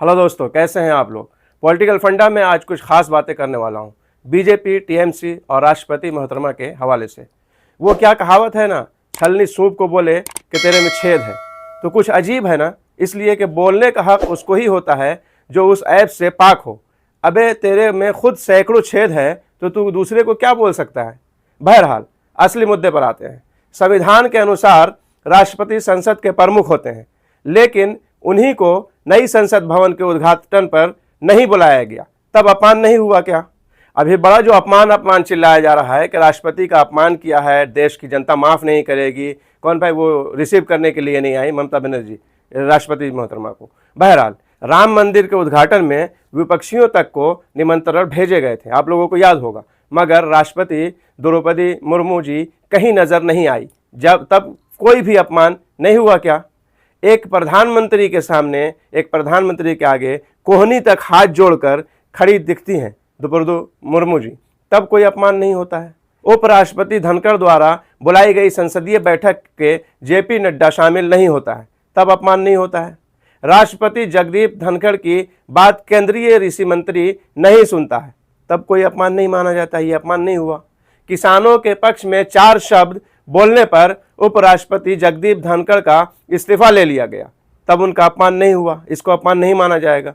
Hello दोस्तों, कैसे हैं आप लोग। पॉलिटिकल फंडा में आज कुछ खास बातें करने वाला हूं बीजेपी, टीएमसी और राष्ट्रपति मोहतरमा के हवाले से। वो क्या कहावत है ना, छलनी सूप को बोले कि तेरे में छेद है, तो कुछ अजीब है ना, इसलिए कि बोलने का हक उसको ही होता है जो उस ऐप से पाक हो। अबे तेरे में खुद सैकड़ों छेद है तो तू दूसरे को क्या बोल सकता है। बहरहाल असली मुद्दे पर आते हैं। संविधान के अनुसार राष्ट्रपति संसद के प्रमुख होते हैं, लेकिन उन्हीं को नई संसद भवन के उद्घाटन पर नहीं बुलाया गया। तब अपमान नहीं हुआ क्या। अभी बड़ा जो अपमान चिल्लाया जा रहा है कि राष्ट्रपति का अपमान किया है, देश की जनता माफ़ नहीं करेगी। कौन भाई वो रिसीव करने के लिए नहीं आई ममता बनर्जी राष्ट्रपति मोहतरमा को। बहरहाल राम मंदिर के उद्घाटन में विपक्षियों तक को निमंत्रण भेजे गए थे, आप लोगों को याद होगा, मगर राष्ट्रपति द्रौपदी मुर्मू जी कहीं नज़र नहीं आई। जब तब कोई भी अपमान नहीं हुआ क्या। एक प्रधानमंत्री के सामने, एक प्रधानमंत्री के आगे कोहनी तक हाथ जोड़कर खड़ी दिखती हैं द्रौपदी मुर्मू जी, तब कोई अपमान नहीं होता है। उपराष्ट्रपति धनखड़ द्वारा बुलाई गई संसदीय बैठक के जेपी नड्डा शामिल नहीं होता है, तब अपमान नहीं होता है। राष्ट्रपति जगदीप धनखड़ की बात केंद्रीय ऋषि मंत्री नहीं सुनता है, तब कोई अपमान नहीं माना जाता, ये अपमान नहीं हुआ। किसानों के पक्ष में 4 शब्द बोलने पर उपराष्ट्रपति जगदीप धनखड़ का इस्तीफा ले लिया गया, तब उनका अपमान नहीं हुआ, इसको अपमान नहीं माना जाएगा।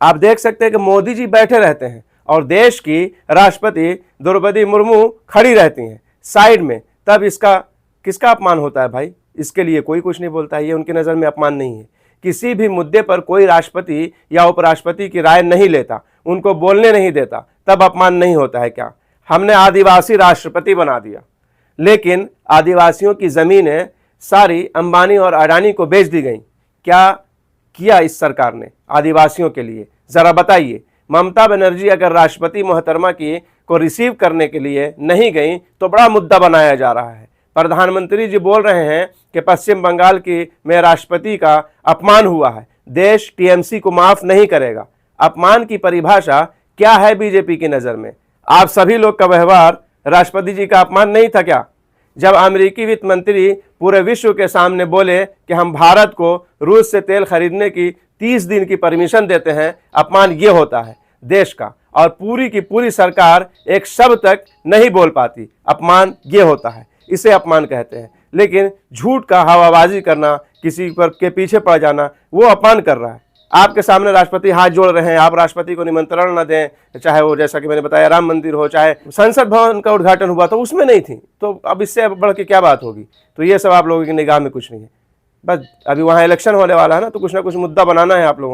आप देख सकते हैं कि मोदी जी बैठे रहते हैं और देश की राष्ट्रपति द्रौपदी मुर्मू खड़ी रहती हैं साइड में, तब इसका किसका अपमान होता है भाई। इसके लिए कोई कुछ नहीं बोलता है, ये उनकी नज़र में अपमान नहीं है। किसी भी मुद्दे पर कोई राष्ट्रपति या उपराष्ट्रपति की राय नहीं लेता, उनको बोलने नहीं देता, तब अपमान नहीं होता है क्या। हमने आदिवासी राष्ट्रपति बना दिया, लेकिन आदिवासियों की ज़मीनें सारी अंबानी और अडानी को बेच दी गई। क्या किया इस सरकार ने आदिवासियों के लिए, ज़रा बताइए। ममता बनर्जी अगर राष्ट्रपति मोहतरमा की को रिसीव करने के लिए नहीं गई तो बड़ा मुद्दा बनाया जा रहा है। प्रधानमंत्री जी बोल रहे हैं कि पश्चिम बंगाल की में राष्ट्रपति का अपमान हुआ है, देश टीएमसी को माफ़ नहीं करेगा। अपमान की परिभाषा क्या है बीजेपी की नज़र में। आप सभी लोग का व्यवहार राष्ट्रपति जी का अपमान नहीं था क्या। जब अमेरिकी वित्त मंत्री पूरे विश्व के सामने बोले कि हम भारत को रूस से तेल खरीदने की 30 दिन की परमिशन देते हैं, अपमान ये होता है देश का। और पूरी की पूरी सरकार एक शब्द तक नहीं बोल पाती, अपमान ये होता है, इसे अपमान कहते हैं। लेकिन झूठ का हवाबाजी करना, किसी पर के पीछे पड़ जाना, वो अपमान कर रहा है। आपके सामने राष्ट्रपति हाथ जोड़ रहे हैं, आप राष्ट्रपति को निमंत्रण न दें, चाहे वो जैसा कि मैंने बताया राम मंदिर हो, चाहे संसद भवन का उद्घाटन हुआ तो उसमें नहीं थी, तो अब इससे बढ़ के क्या बात होगी। तो ये सब आप लोगों की निगाह में कुछ नहीं है। बस अभी वहाँ इलेक्शन होने वाला है ना, तो कुछ ना कुछ मुद्दा बनाना है आप लोगों को।